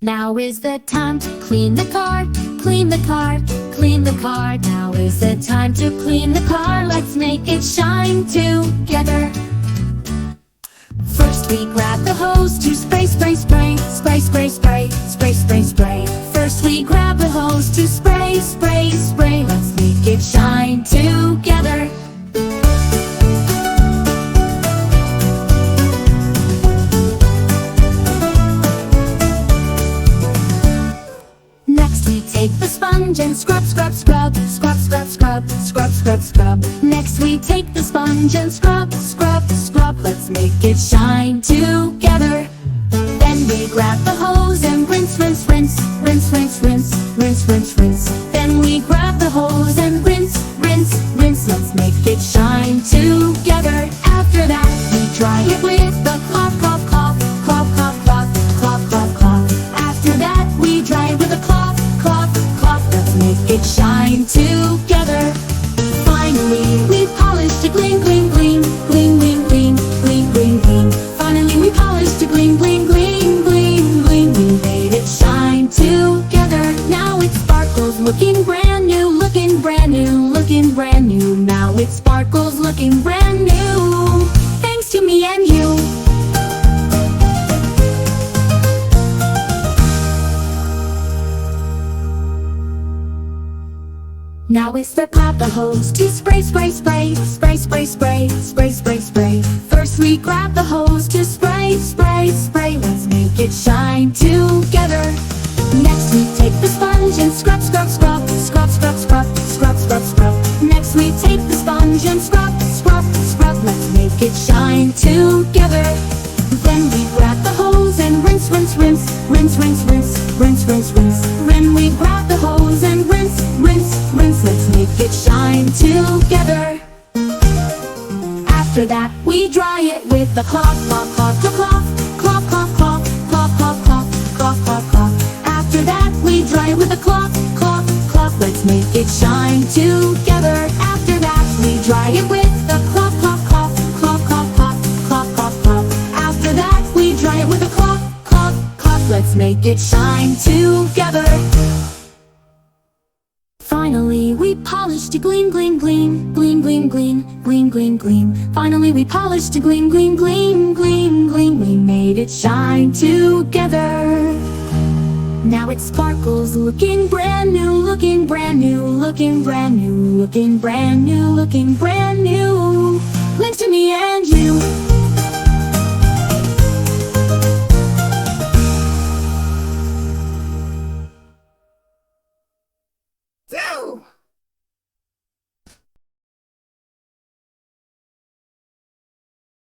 Now is the time to clean the car, clean the car, clean the car. Now is the time to clean the car. Let's make it shine together. First we grab the hose to spray, spray, spray, spray, spray, spray, spray, spray, spray. First we grab the hose to spray, spray, spray. Let's make it shine together. Next we take the sponge and scrub, scrub, scrub, scrub, scrub, scrub, scrub, scrub, scrub. Next we take the sponge and scrub, scrub, scrub. Let's make it shine together. Then we grab the hose and rinse, rinse, rinse, rinse, rinse, rinse, rinse, rinse, rinse. Then we grab the hose and rinse, rinse, rinse. Let's make it shine together. After that we dry it with the cloth, cloth, cloth, cloth, cloth, cloth, cloth, cloth, cloth. After that we dry it with a cloth, cloth, cloth. Let's make it shine together. Finally we polish to gleam, gleam, gleam, gleam, gleam, gleam, gleam, gleam, gleam. Finally we polish to gleam, gleam, gleam, gleam, gleam. We made it shine together. Now it sparkles, looking brand new, looking brand new, looking brand new. Now it sparkles, looking brand new, thanks to me and you. Now it's the grab the hose to spray, spray, spray, spray, spray, spray, spray, spray, spray. First we grab the hose to spray, spray, spray. Let's make it shine together. Next we take the sponge and scrub, scrub, scrub, scrub, scrub, scrub, scrub, scrub, scrub. Next we take the sponge and scrub, scrub, scrub. Let's make it shine together. Then we grab the hose and rinse, rinse, rinse, rinse, rinse, rinse, rinse, rinse, rinse. Then we grab the hose and rinse, rinse, rinse. Let's make it shine together. After that we dry it with the cloth, cloth, cloth, cloth, cloth, cloth, cloth, cloth, cloth, cloth, cloth, cloth, cloth. After that we dry it with the cloth, cloth, cloth. Let's make it shine together. After that we dry it with the cloth, cloth, cloth, cloth, cloth, cloth, cloth, cloth, cloth. After that we dry it with a cloth, cloth, cloth. Let's make it shine together. Finally we polish to gleam, gleam, gleam, gleam, gleam, gleam, gleam, gleam, gleam. Finally we polish to gleam, gleam, gleam, gleam, gleam. We made it shine together. Now it sparkles, looking brand new, looking brand new, looking brand new, looking brand new, looking brand new. Thanks to me and you.